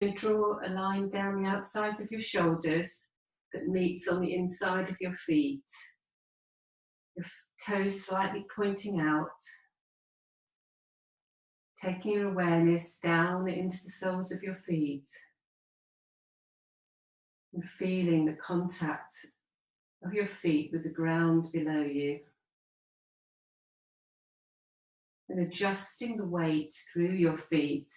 And draw a line down the outsides of your shoulders that meets on the inside of your feet. Your toes slightly pointing out. Taking your awareness down into the soles of your feet. And feeling the contact of your feet with the ground below you. And adjusting the weight through your feet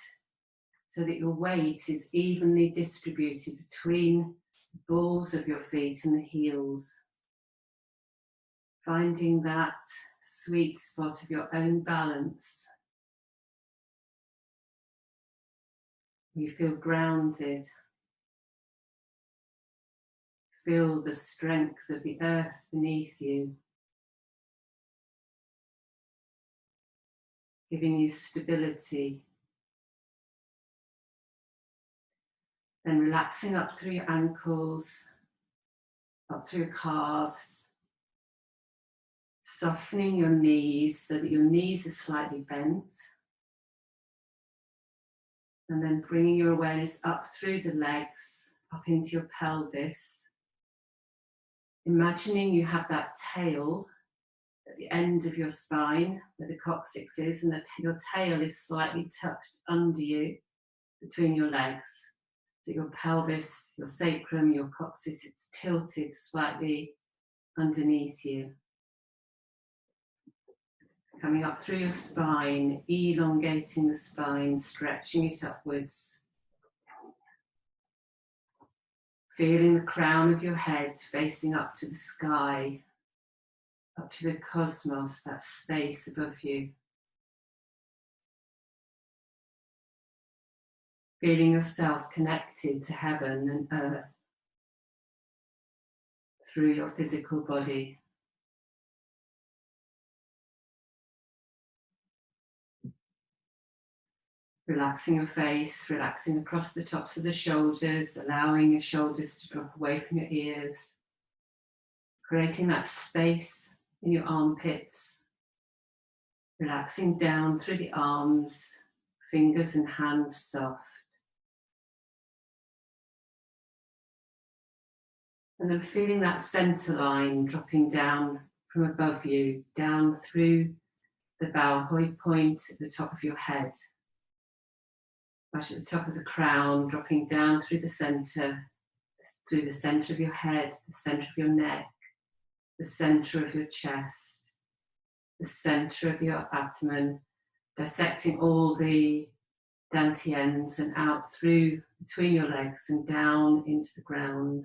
so that your weight is evenly distributed between the balls of your feet and the heels. Finding that sweet spot of your own balance. You feel grounded. Feel the strength of the earth beneath you, giving you stability. Then relaxing up through your ankles, up through your calves, softening your knees so that your knees are slightly bent. And then bringing your awareness up through the legs, up into your pelvis. Imagining you have that tail at the end of your spine, where the coccyx is, and that your tail is slightly tucked under you, between your legs. That your pelvis, your sacrum, your coccyx, it's tilted slightly underneath you. Coming up through your spine, elongating the spine, stretching it upwards. Feeling the crown of your head facing up to the sky, up to the cosmos, that space above you. Feeling yourself connected to heaven and earth through your physical body. Relaxing your face, relaxing across the tops of the shoulders, allowing your shoulders to drop away from your ears. Creating that space in your armpits. Relaxing down through the arms, fingers and hands soft. And then feeling that center line dropping down from above you, down through the Baohui point at the top of your head. Right at the top of the crown, dropping down through the center of your head, the center of your neck, the center of your chest, the center of your abdomen, dissecting all the dantians and out through between your legs and down into the ground.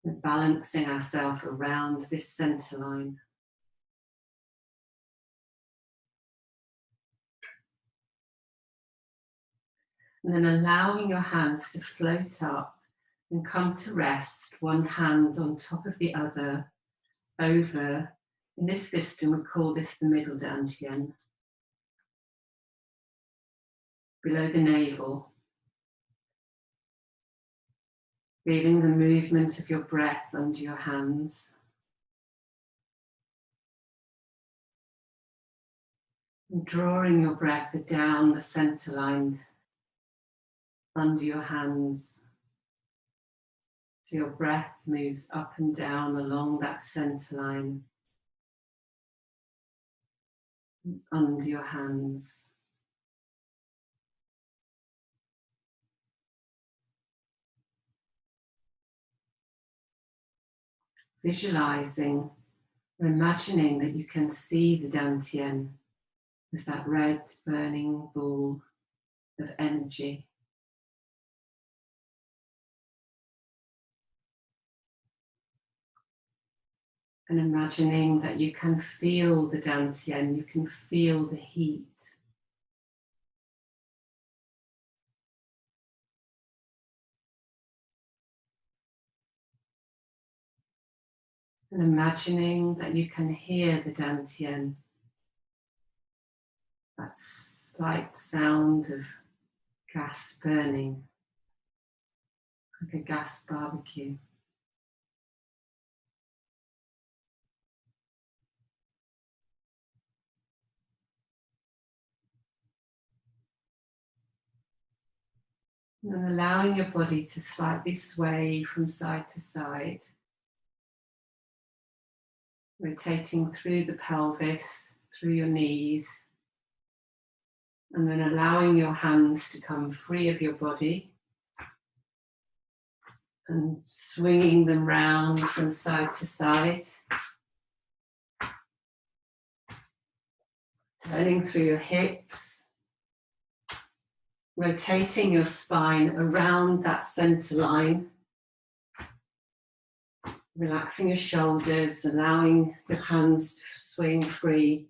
And balancing ourselves around this center line. And then allowing your hands to float up and come to rest, one hand on top of the other, over. In this system, we call this the middle dantian. Below the navel. Feeling the movement of your breath under your hands. And drawing your breath down the center line under your hands. So your breath moves up and down along that center line. Under your hands. Visualizing or imagining that you can see the dantian as that red burning ball of energy. And imagining that you can feel the dantian, you can feel the heat. And imagining that you can hear the dantian, that slight sound of gas burning, like a gas barbecue. And allowing your body to slightly sway from side to side. Rotating through the pelvis, through your knees. And then allowing your hands to come free of your body. And swinging them round from side to side. Turning through your hips. Rotating your spine around that center line. Relaxing your shoulders, allowing your hands to swing free.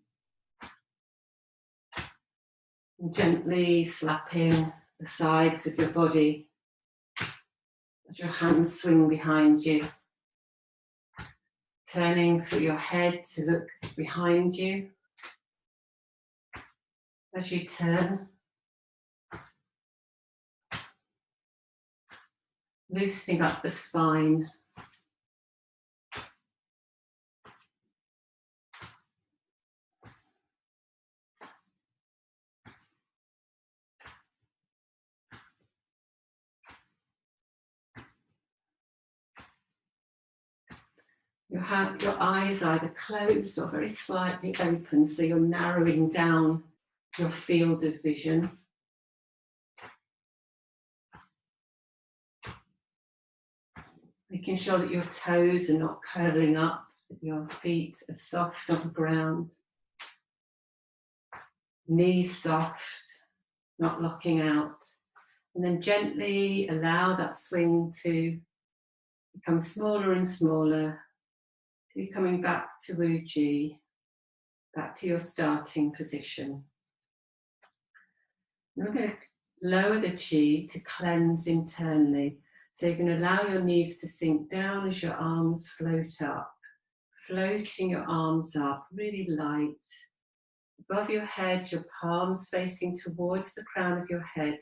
And gently slapping the sides of your body as your hands swing behind you. Turning through your head to look behind you. As you turn, loosening up the spine. Your eyes either closed or very slightly open, so you're narrowing down your field of vision. Making sure that your toes are not curling up, that your feet are soft on the ground. Knees soft, not locking out. And then gently allow that swing to become smaller and smaller. You're coming back to Wu-Ji, back to your starting position. And we're going to lower the chi to cleanse internally. So you're going to allow your knees to sink down as your arms float up. Floating your arms up, really light. Above your head, your palms facing towards the crown of your head.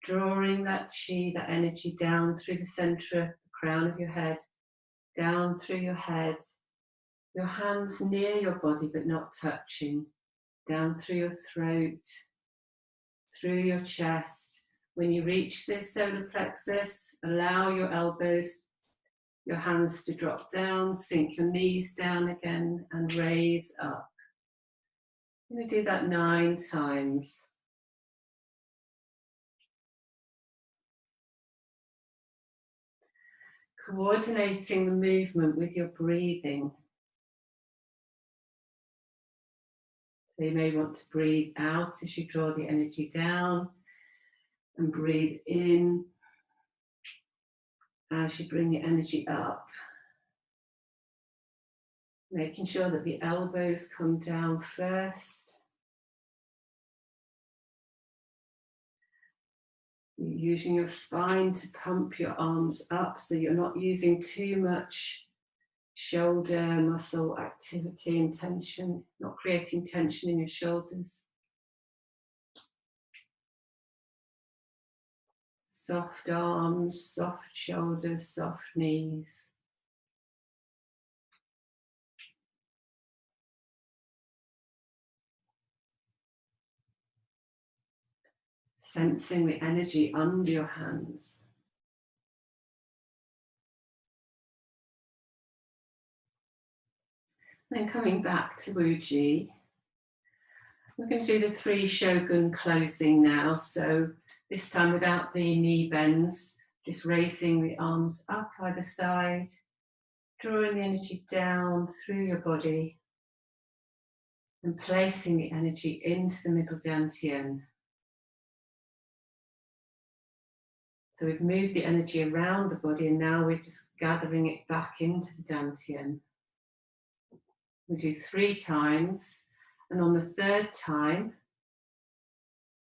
Drawing that chi, that energy down through the center of the crown of your head. Down through your head. Your hands near your body but not touching. Down through your throat. Through your chest. When you reach the solar plexus, allow your elbows, your hands to drop down, sink your knees down again and raise up. I'm going to do that 9 times. Coordinating the movement with your breathing. So you may want to breathe out as you draw the energy down and breathe in as you bring the energy up. Making sure that the elbows come down first. You're using your spine to pump your arms up so you're not using too much shoulder muscle activity and tension, not creating tension in your shoulders. Soft arms, soft shoulders, soft knees. Sensing the energy under your hands. Then coming back to Wu-Ji. We're going to do the 3 shogun closing now. So this time without the knee bends, just raising the arms up either side, drawing the energy down through your body and placing the energy into the middle dantian. So we've moved the energy around the body and now we're just gathering it back into the dantian. We do 3 times, and on the 3rd time,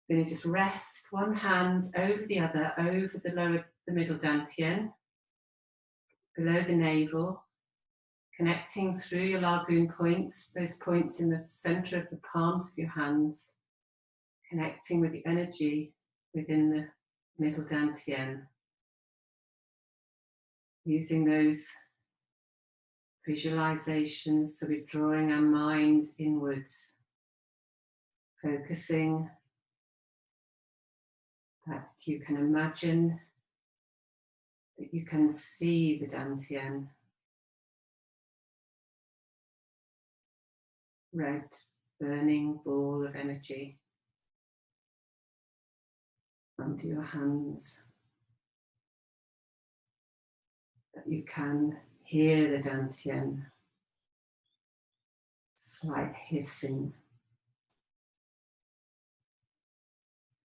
we're going to just rest one hand over the other, over the middle dantian, below the navel, connecting through your lagoon points, those points in the center of the palms of your hands, connecting with the energy within the middle dantian, using those visualizations, so we're drawing our mind inwards, focusing that you can imagine that you can see the dantian, red burning ball of energy under your hands, that you can hear the dantian, slight hissing,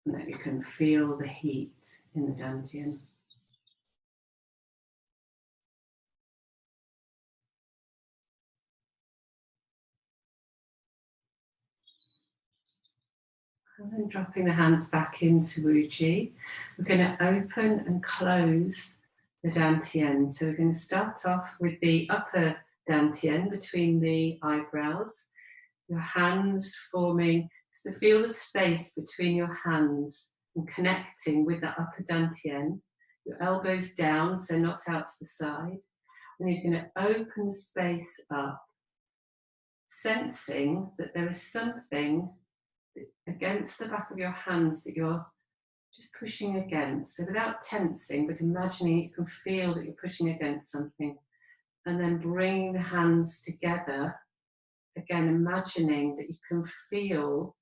and that you can feel the heat in the dantian. And then dropping the hands back into Wuji, we're going to open and close the dantian. So we're going to start off with the upper dantian between the eyebrows, your hands forming, so feel the space between your hands and connecting with the upper dantian, your elbows down, so not out to the side. And you're going to open the space up, sensing that there is something against the back of your hands that you're just pushing against. So without tensing, but imagining you can feel that you're pushing against something. And then bringing the hands together, again imagining that you can feel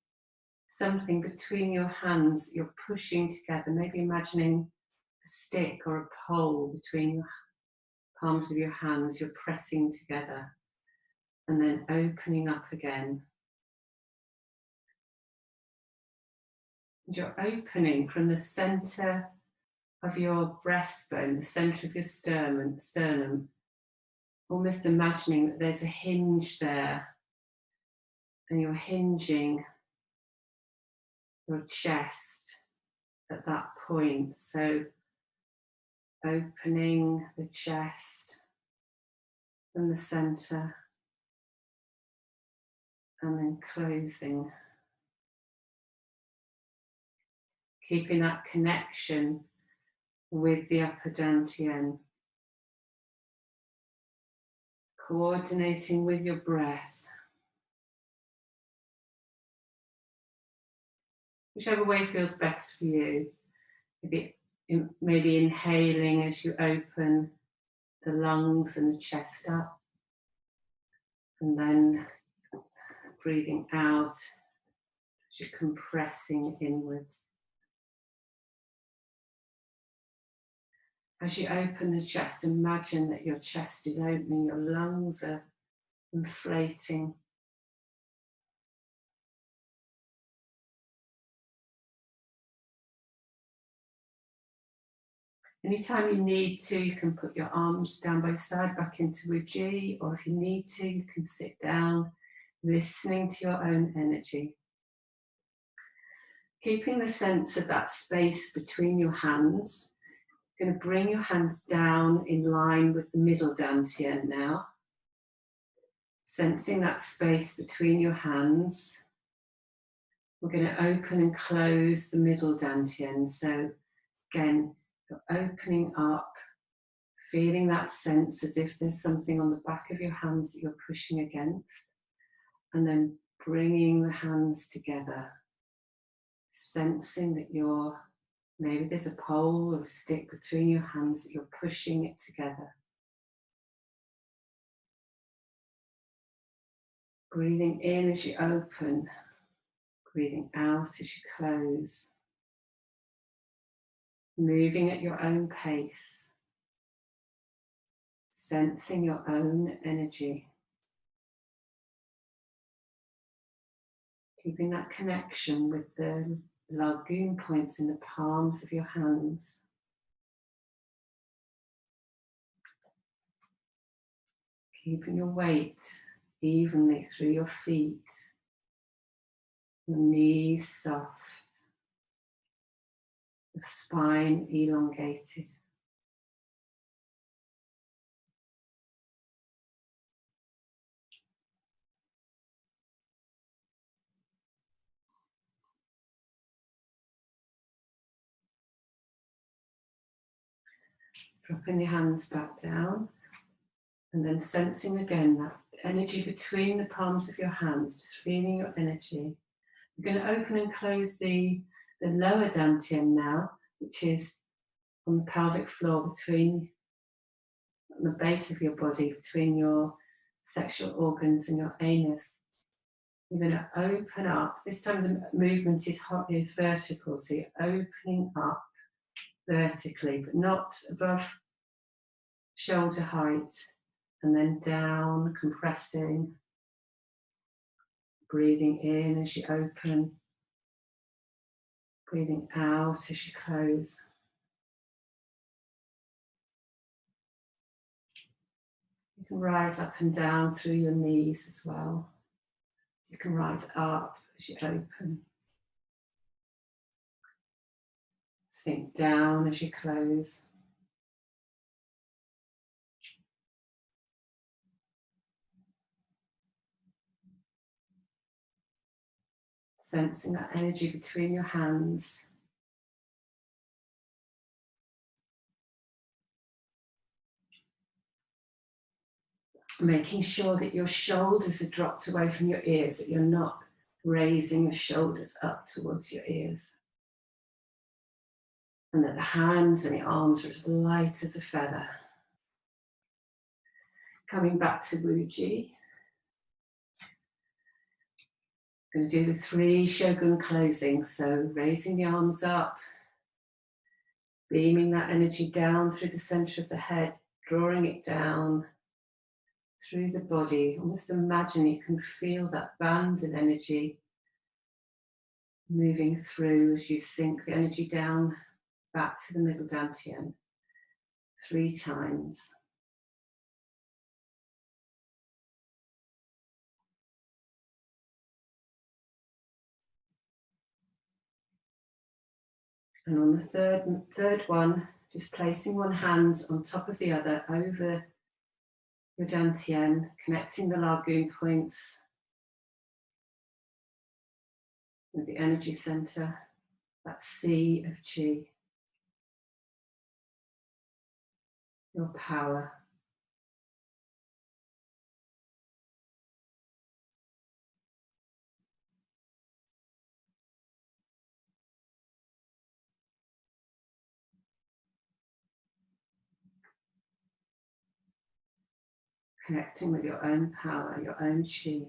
something between your hands that you're pushing together, maybe imagining a stick or a pole between your palms of your hands, you're pressing together, and then opening up again. And you're opening from the center of your breastbone, the center of your sternum, almost imagining that there's a hinge there, and you're hinging your chest at that point. So opening the chest from the center, and then closing. Keeping that connection with the upper dantian. Coordinating with your breath. Whichever way feels best for you. Maybe inhaling as you open the lungs and the chest up. And then breathing out as you're compressing inwards. As you open the chest, imagine that your chest is opening, your lungs are inflating. Anytime you need to, you can put your arms down by your side back into Wuji, or if you need to, you can sit down, listening to your own energy. Keeping the sense of that space between your hands. You're going to bring your hands down in line with the middle dantian now. Sensing that space between your hands. We're going to open and close the middle dantian. So again, you're opening up, feeling that sense as if there's something on the back of your hands that you're pushing against. And then bringing the hands together. Sensing that maybe there's a pole or a stick between your hands that you're pushing it together. Breathing in as you open, breathing out as you close. Moving at your own pace. Sensing your own energy. Keeping that connection with the gung points in the palms of your hands. Keeping your weight evenly through your feet. Your knees soft. Your spine elongated. Dropping your hands back down, and then sensing again that energy between the palms of your hands, just feeling your energy. You're going to open and close the the lower dantian now, which is on the pelvic floor between on the base of your body, between your sexual organs and your anus. You're going to open up. This time the movement is vertical, so you're opening up vertically, but not above shoulder height, and then down, compressing, breathing in as you open, breathing out as you close. You can rise up and down through your knees as well. You can rise up as you open. Sink down as you close. Sensing that energy between your hands. Making sure that your shoulders are dropped away from your ears, that you're not raising your shoulders up towards your ears. And that the hands and the arms are as light as a feather. Coming back to Wuji. Going to do the 3 shogun closings. So raising the arms up, beaming that energy down through the center of the head, drawing it down through the body. Almost imagine you can feel that band of energy moving through as you sink the energy down back to the middle dantian 3 times. And on the third one, just placing one hand on top of the other over your dantian, connecting the lagoon points with the energy center, that sea of chi, your power. Connecting with your own power, your own chi.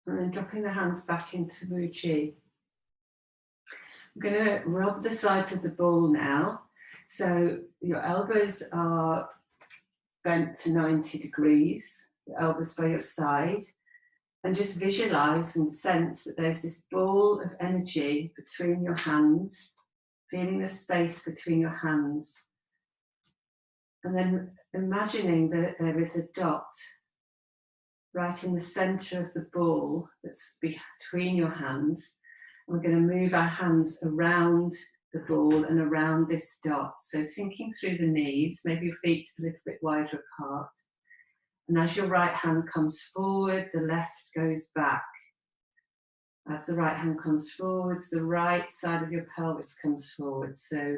And then dropping the hands back into Wu Chi. I'm going to rub the sides of the ball now. So your elbows are bent to 90 degrees, your elbows by your side, and just visualize and sense that there's this ball of energy between your hands, feeling the space between your hands. And then imagining that there is a dot right in the center of the ball that's between your hands. And we're going to move our hands around the ball and around this dot. So sinking through the knees, maybe your feet a little bit wider apart. And as your right hand comes forward, the left goes back. As the right hand comes forwards, the right side of your pelvis comes forward. So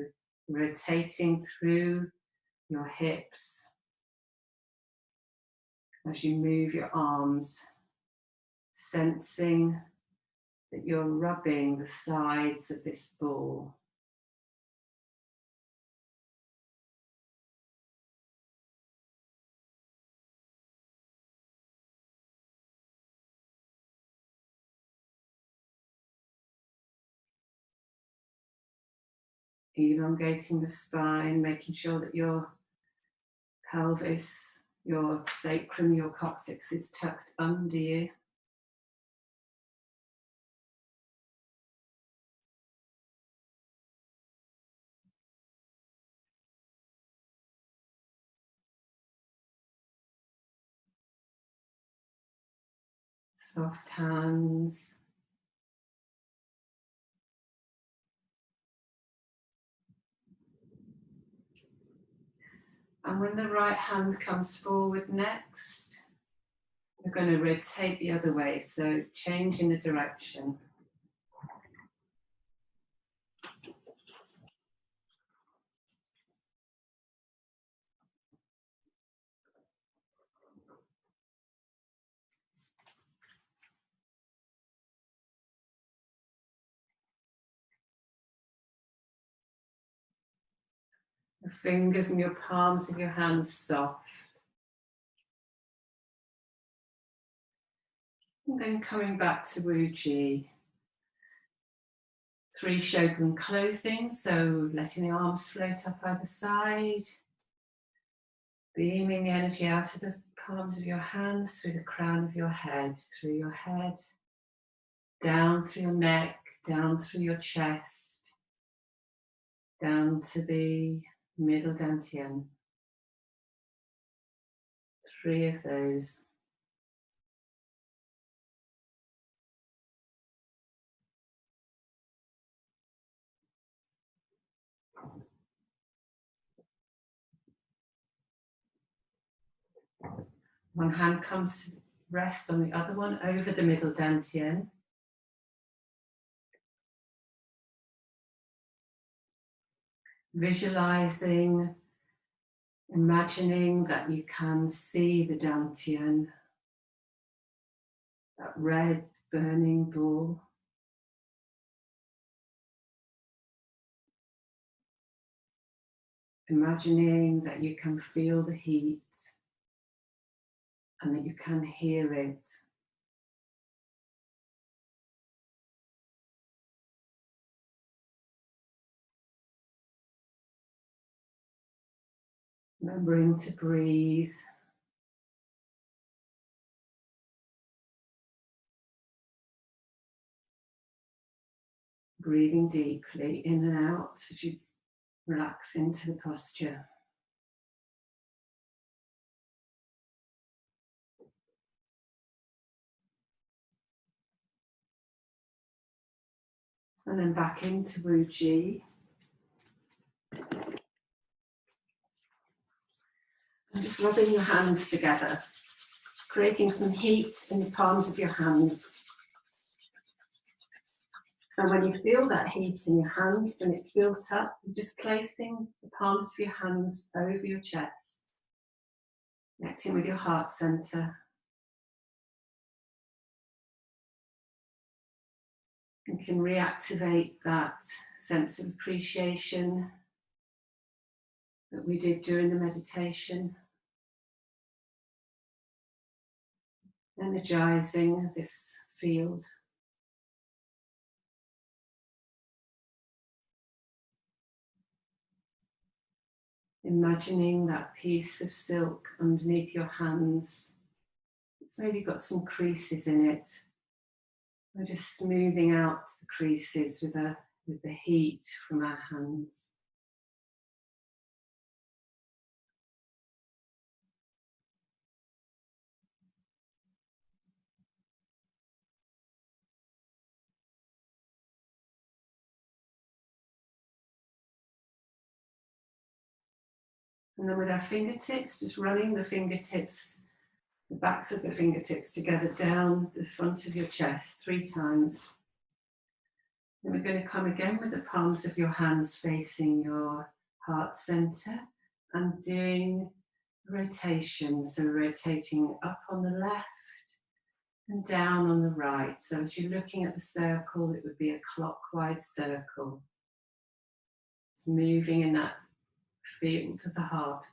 rotating through your hips as you move your arms, sensing that you're rubbing the sides of this ball. Elongating the spine, making sure that your pelvis, your sacrum, your coccyx is tucked under you. Soft hands. And when the right hand comes forward next, we're going to rotate the other way, so changing the direction. The fingers and your palms of your hands soft. And then coming back to Wuji. 3 Shogun closing, so letting the arms float up either side. Beaming the energy out of the palms of your hands through the crown of your head, through your head, down through your neck, down through your chest, down to the middle dantian. 3 of those. One hand comes to rest on the other one over the middle dantian. Visualizing, imagining that you can see the dantian, that red burning ball. Imagining that you can feel the heat and that you can hear it. Remembering to breathe. Breathing deeply in and out as you relax into the posture. And then back into Wuji. And just rubbing your hands together, creating some heat in the palms of your hands. And when you feel that heat in your hands, when it's built up, you're just placing the palms of your hands over your chest, connecting with your heart center. You can reactivate that sense of appreciation that we did during the meditation. Energizing this field. Imagining that piece of silk underneath your hands. It's maybe got some creases in it. We're just smoothing out the creases with the heat from our hands. And then with our fingertips, just running the fingertips, the backs of the fingertips together down the front of your chest 3 times. Then we're going to come again with the palms of your hands facing your heart center and doing rotation. So rotating up on the left and down on the right. So as you're looking at the circle, it would be a clockwise circle. Moving in that field of the heart.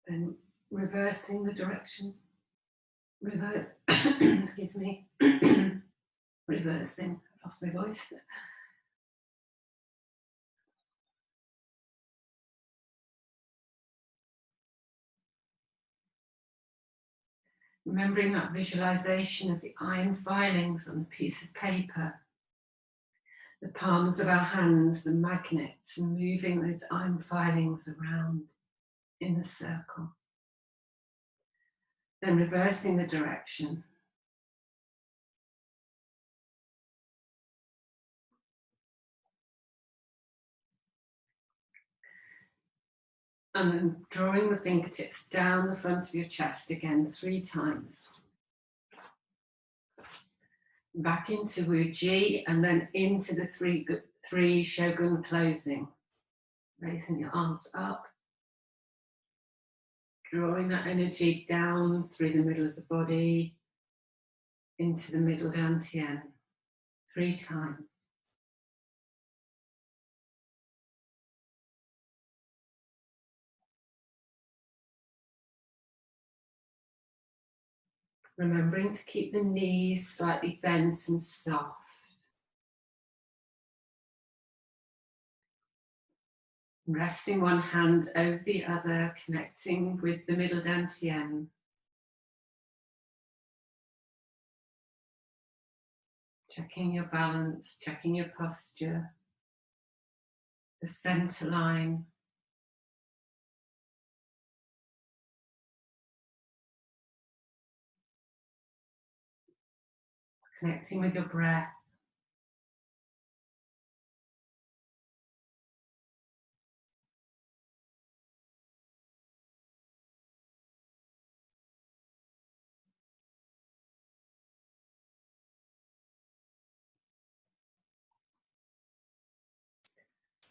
Then reversing the direction. Reverse, excuse me. Reversing, I lost my voice. Remembering that visualization of the iron filings on a piece of paper, the palms of our hands, the magnets, and moving those iron filings around in the circle. Then reversing the direction. And then drawing the fingertips down the front of your chest again 3 times. back into Wuji, and then into the three Shogun closing. Raising your arms up, drawing that energy down through the middle of the body, into the middle dantian, 3 times. Remembering to keep the knees slightly bent and soft. Resting one hand over the other, connecting with the middle dantian. Checking your balance, checking your posture, the center line. Connecting with your breath.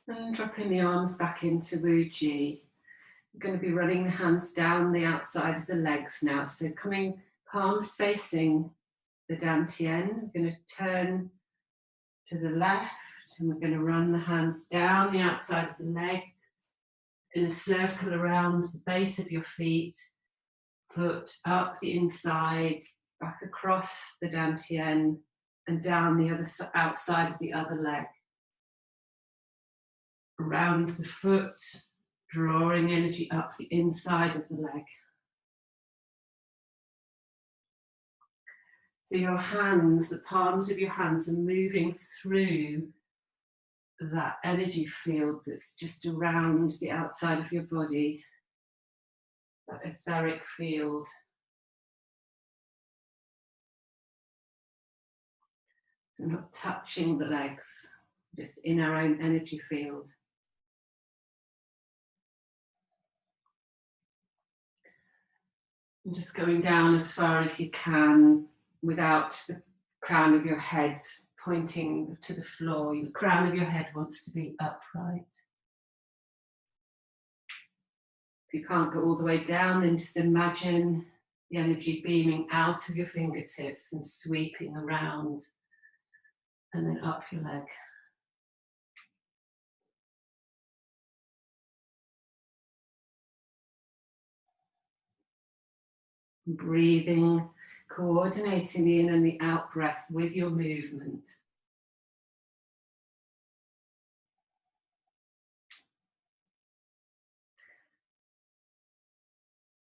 And dropping the arms back into Wuji. I'm going to be running the hands down the outside of the legs now. So coming palms facing the dantian. We're going to turn to the left and we're going to run the hands down the outside of the leg in a circle around the base of your feet, foot up the inside, back across the dantian and down the other outside of the other leg. Around the foot, drawing energy up the inside of the leg. So your hands, the palms of your hands are moving through that energy field that's just around the outside of your body, that etheric field. So not touching the legs, just in our own energy field. And just going down as far as you can without the crown of your head pointing to the floor. The crown of your head wants to be upright. If you can't go all the way down, then just imagine the energy beaming out of your fingertips and sweeping around and then up your leg. Breathing, coordinating the in and the out breath with your movement.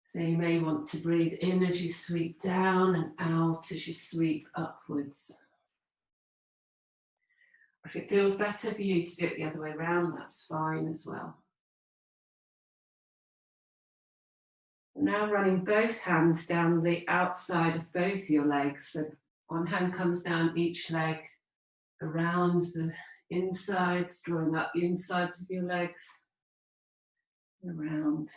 So you may want to breathe in as you sweep down and out as you sweep upwards. If it feels better for you to do it the other way around, that's fine as well. Now running both hands down the outside of both your legs. So one hand comes down each leg, around the insides, drawing up the insides of your legs, around.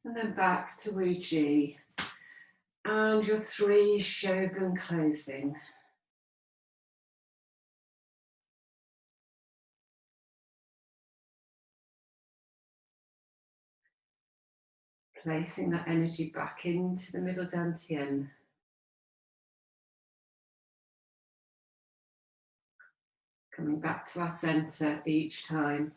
And then back to Wuji. And your 3 Shogun closing. Placing that energy back into the middle dantian. Coming back to our center each time.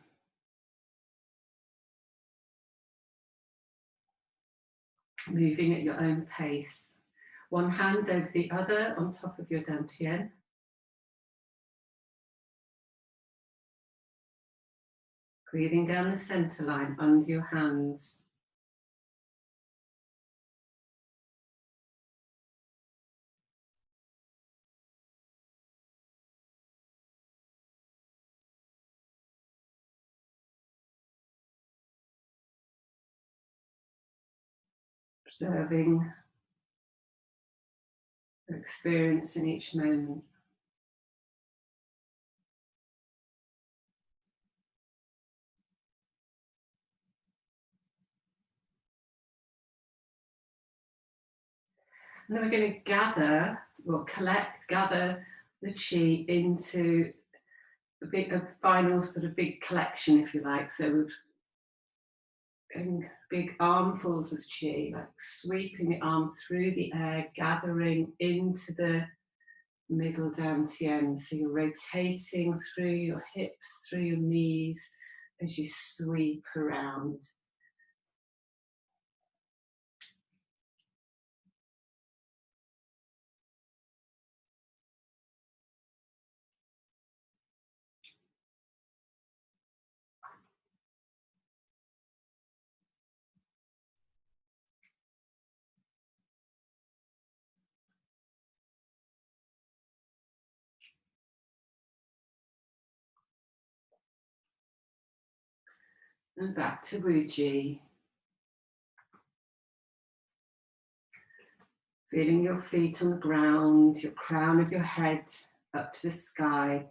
Moving at your own pace. One hand over the other on top of your dantian. Breathing down the center line under your hands. observing your experience in each moment. And then we're going to gather the chi into a final sort of big collection, if you like. So we've big armfuls of chi, like sweeping the arm through the air, gathering into the middle dantian. So you're rotating through your hips, through your knees as you sweep around. And back to Wuji. Feeling your feet on the ground, your crown of your head up to the sky.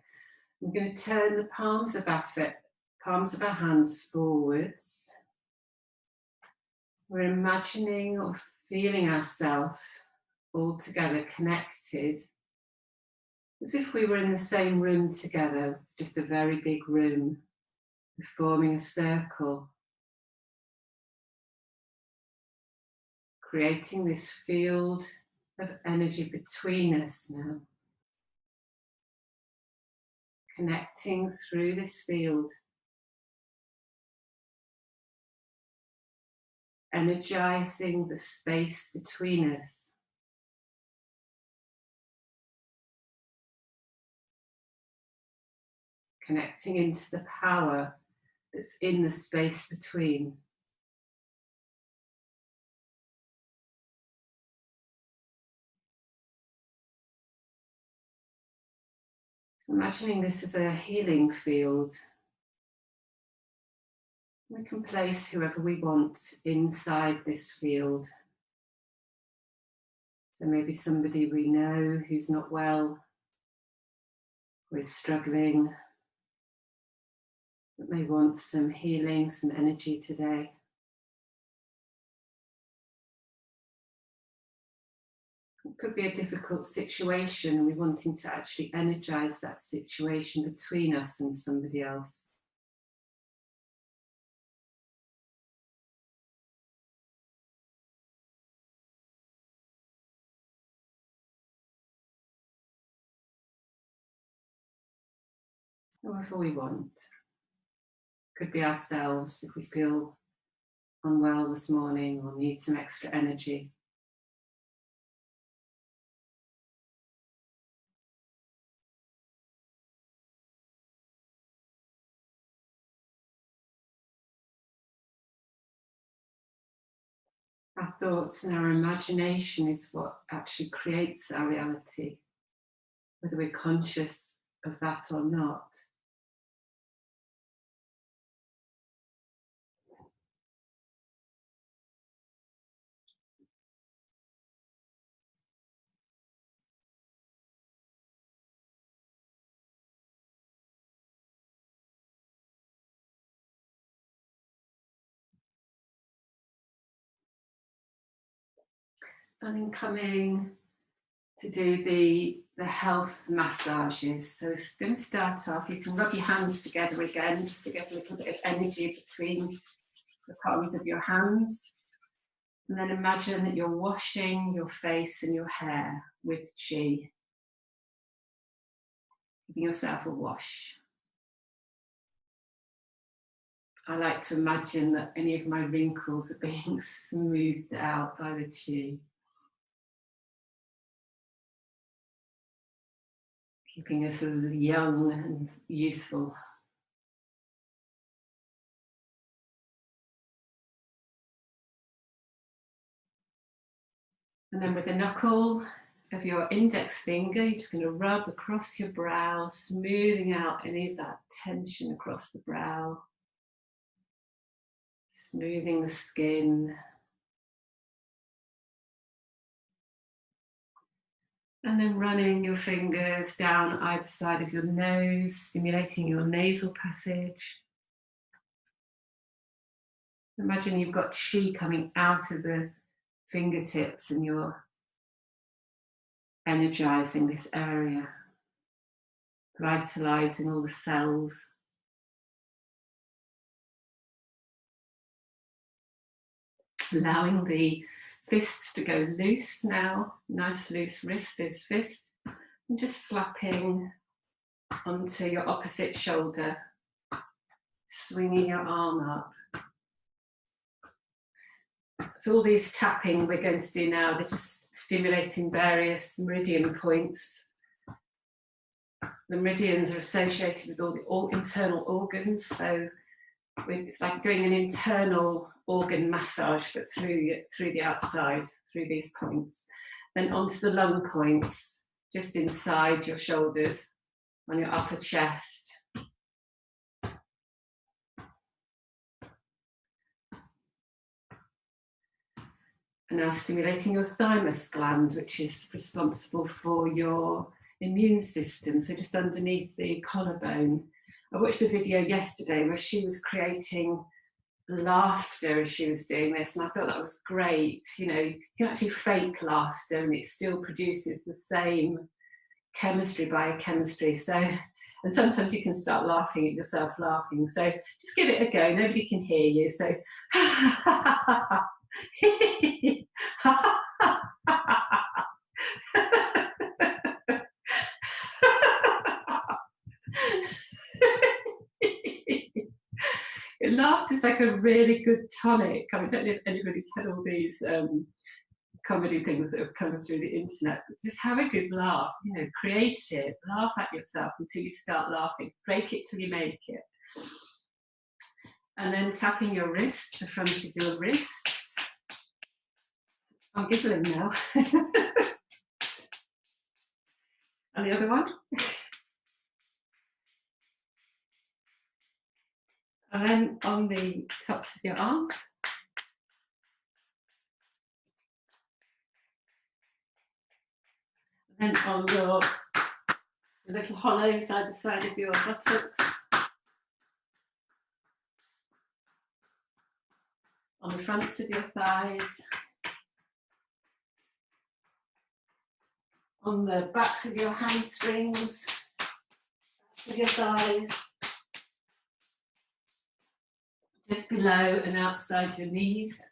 We're going to turn the palms of our hands forwards. We're imagining or feeling ourselves all together connected, as if we were in the same room together. It's just a very big room. We're forming a circle, creating this field of energy between us now. Connecting through this field, energizing the space between us. Connecting into the power that's in the space between. Imagining this as a healing field. We can place whoever we want inside this field. So maybe somebody we know who's not well, who is struggling, that may want some healing, some energy today. It could be a difficult situation, and we're wanting to actually energize that situation between us and somebody else. Whoever we want. Could be ourselves if we feel unwell this morning or need some extra energy. Our thoughts and our imagination is what actually creates our reality, whether we're conscious of that or not. And then coming to do the health massages. So it's going to start off, you can rub your hands together again, just to get a little bit of energy between the palms of your hands. And then imagine that you're washing your face and your hair with chi. Giving yourself a wash. I like to imagine that any of my wrinkles are being smoothed out by the chi. Keeping us sort of young and youthful. And then with the knuckle of your index finger, you're just going to rub across your brow, smoothing out any of that tension across the brow. Smoothing the skin. And then running your fingers down either side of your nose, stimulating your nasal passage. Imagine you've got chi coming out of the fingertips and you're energizing this area, vitalizing all the cells. Allowing the fists to go loose now, nice loose wrist, fist, and just slapping onto your opposite shoulder, swinging your arm up. So all these tapping we're going to do now, they're just stimulating various meridian points. The meridians are associated with all the internal organs, so it's like doing an internal organ massage, but through the outside, through these points. Then onto the lung points, just inside your shoulders, on your upper chest. And now stimulating your thymus gland, which is responsible for your immune system, so just underneath the collarbone. I watched a video yesterday where she was creating laughter as she was doing this, and I thought that was great. You know, you can actually fake laughter and it still produces the same chemistry, biochemistry. So, and sometimes you can start laughing at yourself laughing. So just give it a go. Nobody can hear you. So laughter is like a really good tonic. I don't know if anybody's had all these comedy things that have come through the internet, but just have a good laugh, you know, create it, laugh at yourself until you start laughing, break it till you make it. And then tapping your wrists, the front of your wrists. I'm giggling now. And the other one. And then on the tops of your arms. And then on your little hollows either side of your buttocks. On the fronts of your thighs. On the backs of your hamstrings, backs of your thighs. Just below and outside your knees.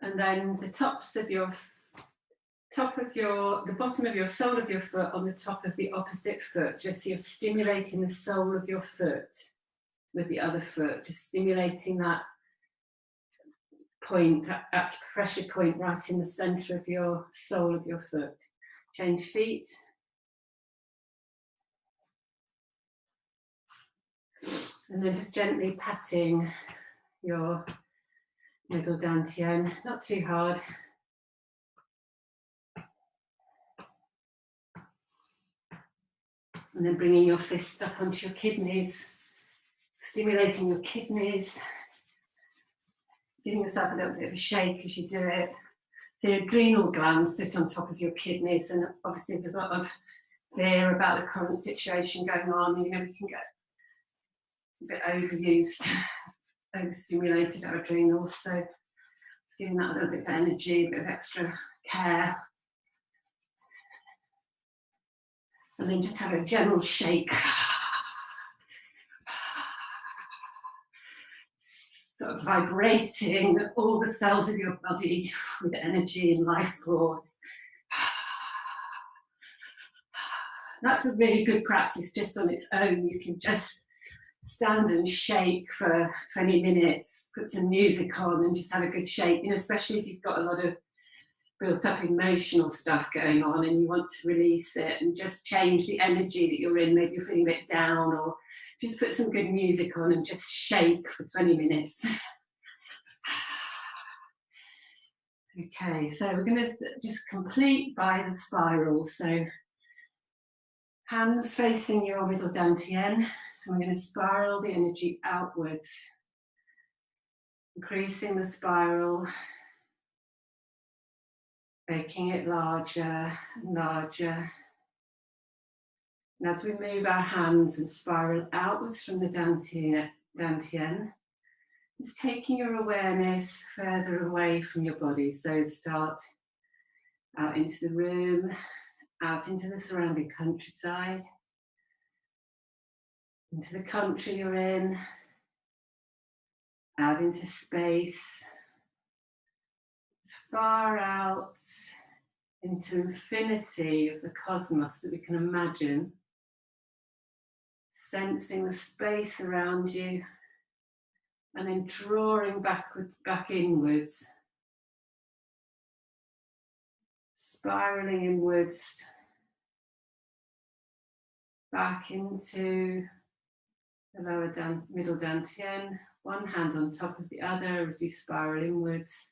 And then the tops of your, the bottom of your sole of your foot on the top of the opposite foot, just so you're stimulating the sole of your foot with the other foot, just stimulating that point, that acupressure point right in the center of your sole of your foot. Change feet. And then just gently patting your middle dantian, not too hard. And then bringing your fists up onto your kidneys, stimulating your kidneys, giving yourself a little bit of a shake as you do it. The adrenal glands sit on top of your kidneys, and obviously there's a lot of fear about the current situation going on. You know, we can get a bit overused, overstimulated our adrenals, so it's giving that a little bit of energy, a bit of extra care. And then just have a general shake. Sort of vibrating all the cells of your body with energy and life force. That's a really good practice just on its own. You can just stand and shake for 20 minutes, put some music on and just have a good shake, you know, especially if you've got a lot of built up emotional stuff going on and you want to release it and just change the energy that you're in. Maybe you're feeling a bit down, or just put some good music on and just shake for 20 minutes. Okay, so we're going to just complete by the spiral. So hands facing your middle dantian, and we're going to spiral the energy outwards. increasing the spiral, making it larger and larger. And as we move our hands and spiral outwards from the dantian, it's taking your awareness further away from your body. So start out into the room, out into the surrounding countryside, into the country you're in, out into space, as far out into infinity of the cosmos that we can imagine, sensing the space around you, and then drawing back inwards, spiraling inwards, back into the lower middle dantian, one hand on top of the other as you spiral inwards.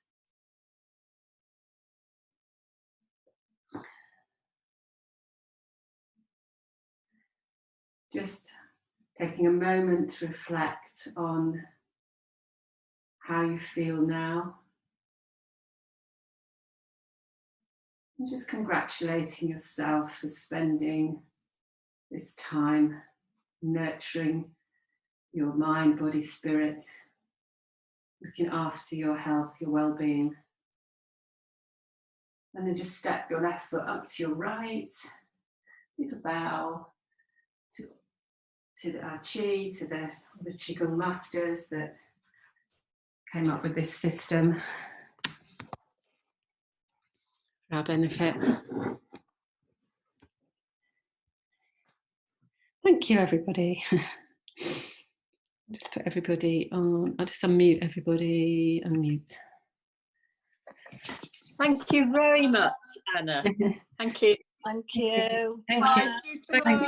Just taking a moment to reflect on how you feel now. And just congratulating yourself for spending this time nurturing your mind, body, spirit, looking after your health, your well-being. And then just step your left foot up to your right, little bow to our chee, to the Qigong masters that came up with this system for our benefit. Thank you, everybody. Just put everybody on. I'll just unmute everybody. Unmute. Thank you very much, Anna. Thank you. Thank you. Thank you. Bye.